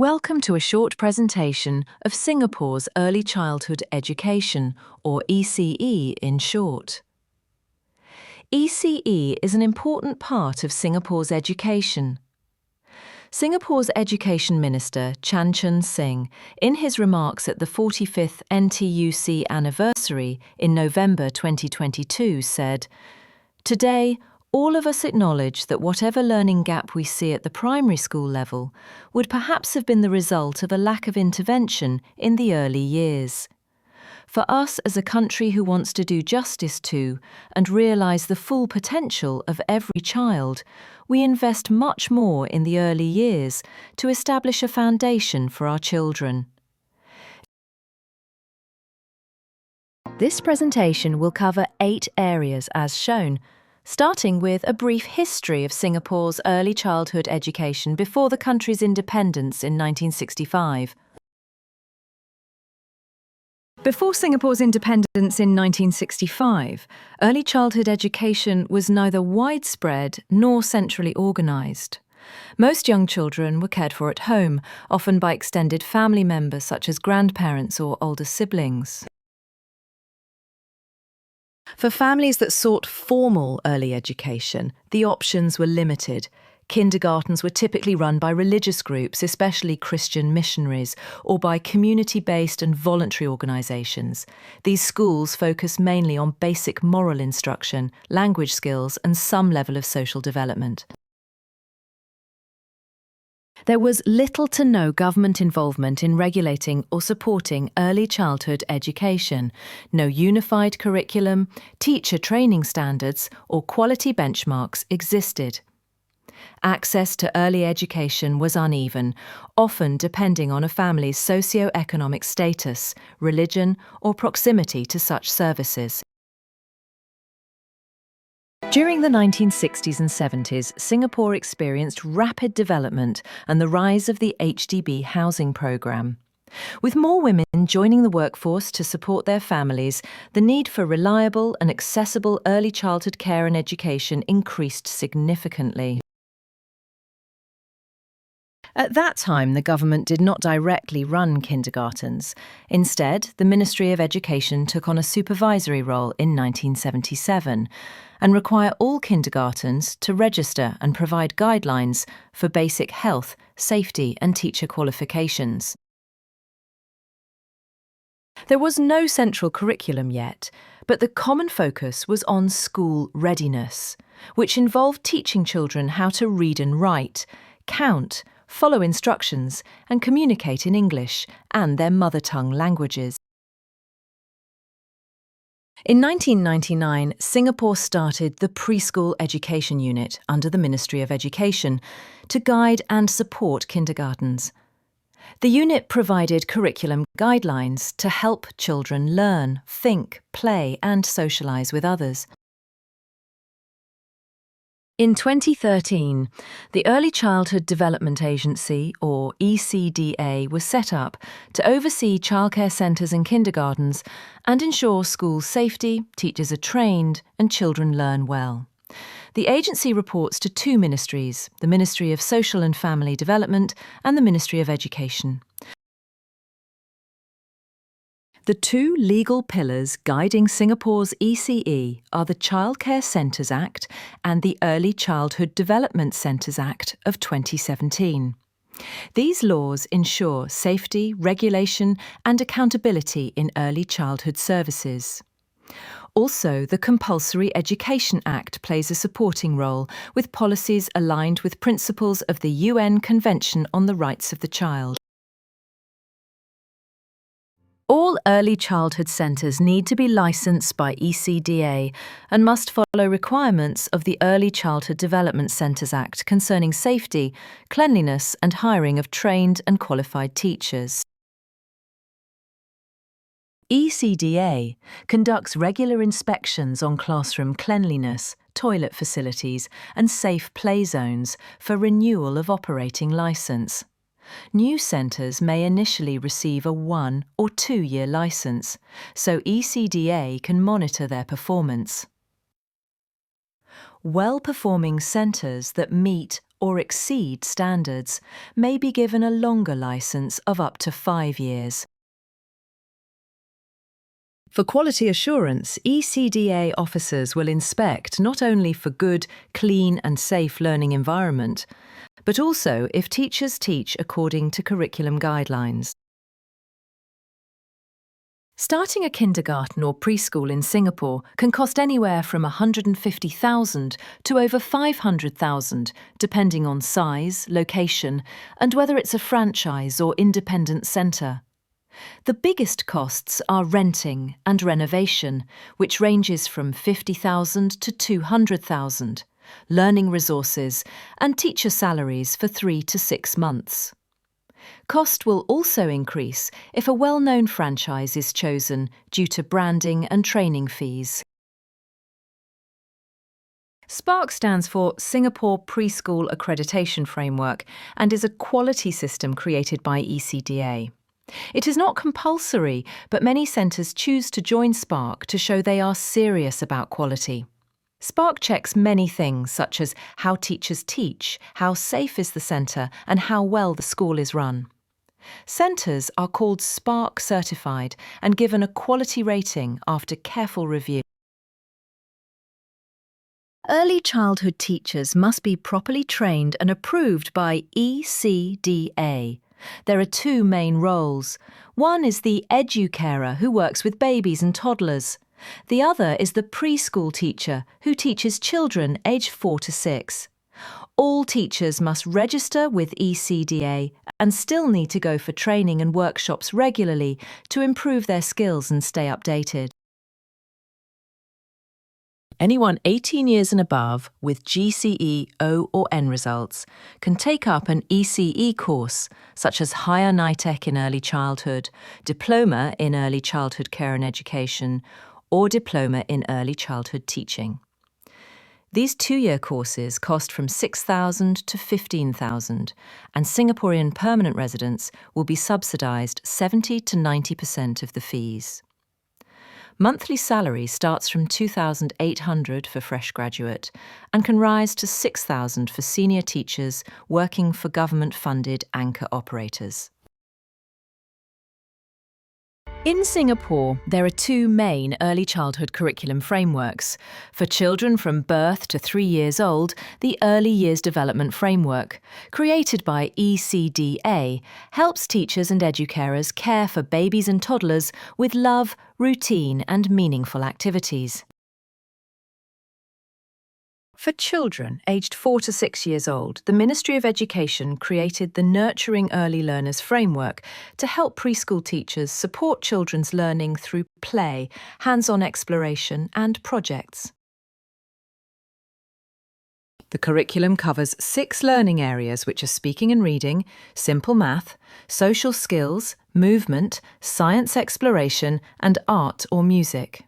Welcome to a short presentation of Singapore's Early Childhood Education, or ECE in short. ECE is an important part of Singapore's education. Singapore's Education Minister Chan Chun Sing, in his remarks at the 45th NTUC anniversary in November 2022, said, "Today, all of us acknowledge that whatever learning gap we see at the primary school level would perhaps have been the result of a lack of intervention in the early years. For us as a country who wants to do justice to and realise the full potential of every child, we invest much more in the early years to establish a foundation for our children." This presentation will cover 8 areas as shown, starting with a brief history of Singapore's early childhood education before the country's independence in 1965. Before Singapore's independence in 1965, early childhood education was neither widespread nor centrally organised. Most young children were cared for at home, often by extended family members such as grandparents or older siblings. For families that sought formal early education, the options were limited. Kindergartens were typically run by religious groups, especially Christian missionaries, or by community-based and voluntary organisations. These schools focus mainly on basic moral instruction, language skills, and some level of social development. There was little to no government involvement in regulating or supporting early childhood education. No unified curriculum, teacher training standards, or quality benchmarks existed. Access to early education was uneven, often depending on a family's socio-economic status, religion, or proximity to such services. During the 1960s and 70s, Singapore experienced rapid development and the rise of the HDB housing programme. With more women joining the workforce to support their families, the need for reliable and accessible early childhood care and education increased significantly. At that time, the government did not directly run kindergartens. Instead, the Ministry of Education took on a supervisory role in 1977 and require all kindergartens to register and provide guidelines for basic health, safety and teacher qualifications. There was no central curriculum yet, but the common focus was on school readiness, which involved teaching children how to read and write, count, follow instructions, and communicate in English and their mother tongue languages. In 1999, Singapore started the Preschool Education Unit under the Ministry of Education to guide and support kindergartens. The unit provided curriculum guidelines to help children learn, think, play, and socialise with others. In 2013, the Early Childhood Development Agency, or ECDA, was set up to oversee childcare centres and kindergartens and ensure school safety, teachers are trained, and children learn well. The agency reports to 2 ministries, the Ministry of Social and Family Development and the Ministry of Education. The 2 legal pillars guiding Singapore's ECE are the Childcare Centres Act and the Early Childhood Development Centres Act of 2017. These laws ensure safety, regulation and accountability in early childhood services. Also, the Compulsory Education Act plays a supporting role, with policies aligned with principles of the UN Convention on the Rights of the Child. All early childhood centres need to be licensed by ECDA and must follow requirements of the Early Childhood Development Centres Act concerning safety, cleanliness and hiring of trained and qualified teachers. ECDA conducts regular inspections on classroom cleanliness, toilet facilities and safe play zones for renewal of operating licence. New centres may initially receive a 1- or 2-year licence, so ECDA can monitor their performance. Well-performing centres that meet or exceed standards may be given a longer licence of up to 5 years. For quality assurance, ECDA officers will inspect not only for good, clean and safe learning environment, but also if teachers teach according to curriculum guidelines. Starting a kindergarten or preschool in Singapore can cost anywhere from $150,000 to over $500,000, depending on size, location, and whether it's a franchise or independent centre. The biggest costs are renting and renovation, which ranges from $50,000 to $200,000, learning resources, and teacher salaries for 3 to 6 months. Cost will also increase if a well-known franchise is chosen due to branding and training fees. SPARK stands for Singapore Preschool Accreditation Framework and is a quality system created by ECDA. It is not compulsory, but many centres choose to join SPARK to show they are serious about quality. SPARK checks many things, such as how teachers teach, how safe is the centre, and how well the school is run. Centres are called SPARK certified and given a quality rating after careful review. Early childhood teachers must be properly trained and approved by ECDA. There are 2 main roles. One is the educarer who works with babies and toddlers. The other is the preschool teacher who teaches children aged 4 to 6. All teachers must register with ECDA and still need to go for training and workshops regularly to improve their skills and stay updated. Anyone 18 years and above with GCE O or N results can take up an ECE course, such as Higher NITEC in Early Childhood, Diploma in Early Childhood Care and Education, or Diploma in Early Childhood Teaching. These 2-year courses cost from $6,000 to $15,000, and Singaporean permanent residents will be subsidised 70% to 90% of the fees. Monthly salary starts from $2,800 for fresh graduate and can rise to $6,000 for senior teachers working for government-funded anchor operators. In Singapore, there are 2 main early childhood curriculum frameworks. For children from birth to 3 years old, the Early Years Development Framework, created by ECDA, helps teachers and educarers care for babies and toddlers with love, routine and meaningful activities. For children aged 4 to 6 years old, the Ministry of Education created the Nurturing Early Learners Framework to help preschool teachers support children's learning through play, hands-on exploration and projects. The curriculum covers 6 learning areas, which are speaking and reading, simple math, social skills, movement, science exploration and art or music.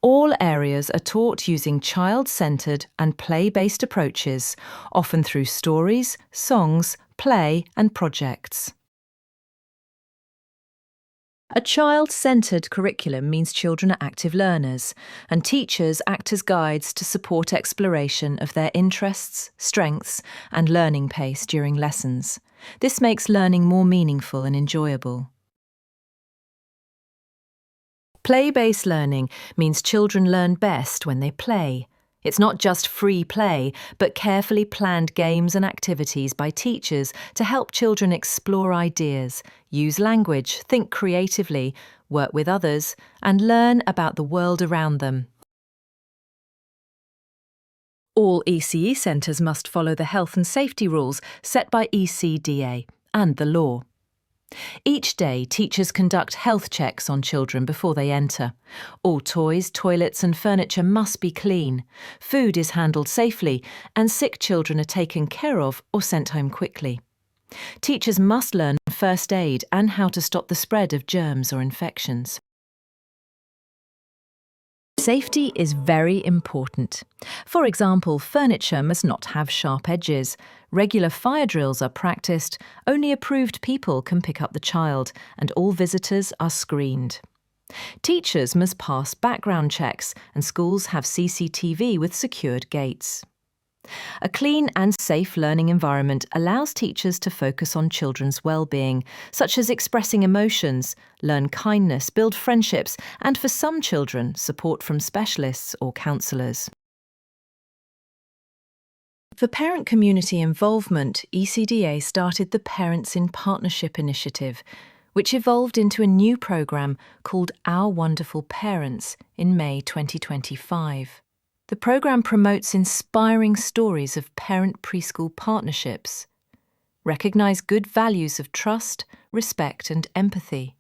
All areas are taught using child-centred and play-based approaches, often through stories, songs, play and projects. A child-centred curriculum means children are active learners, and teachers act as guides to support exploration of their interests, strengths and learning pace during lessons. This makes learning more meaningful and enjoyable. Play-based learning means children learn best when they play. It's not just free play, but carefully planned games and activities by teachers to help children explore ideas, use language, think creatively, work with others, and learn about the world around them. All ECE centres must follow the health and safety rules set by ECDA and the law. Each day, teachers conduct health checks on children before they enter. All toys, toilets and furniture must be clean. Food is handled safely, and sick children are taken care of or sent home quickly. Teachers must learn first aid and how to stop the spread of germs or infections. Safety is very important. For example, furniture must not have sharp edges. Regular fire drills are practiced, only approved people can pick up the child, and all visitors are screened. Teachers must pass background checks, and schools have CCTV with secured gates. A clean and safe learning environment allows teachers to focus on children's well-being, such as expressing emotions, learn kindness, build friendships, and for some children, support from specialists or counsellors. For parent community involvement, ECDA started the Parents in Partnership initiative, which evolved into a new programme called Our Wonderful Parents in May 2025. The programme promotes inspiring stories of parent preschool partnerships, recognise good values of trust, respect and empathy,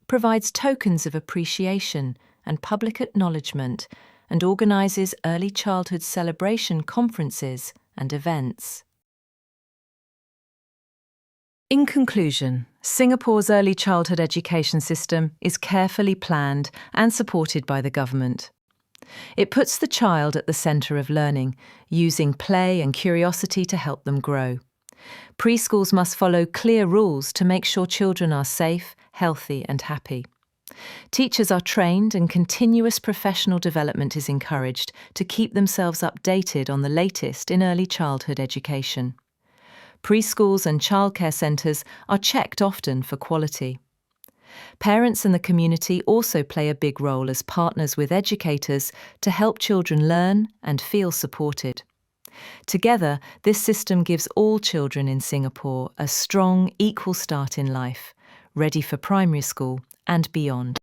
provides tokens of appreciation and public acknowledgement, and organises early childhood celebration conferences and events. In conclusion, Singapore's early childhood education system is carefully planned and supported by the government. It puts the child at the centre of learning, using play and curiosity to help them grow. Preschools must follow clear rules to make sure children are safe, healthy and happy. Teachers are trained and continuous professional development is encouraged to keep themselves updated on the latest in early childhood education. Preschools and childcare centres are checked often for quality. Parents and the community also play a big role as partners with educators to help children learn and feel supported. Together, this system gives all children in Singapore a strong, equal start in life, ready for primary school and beyond.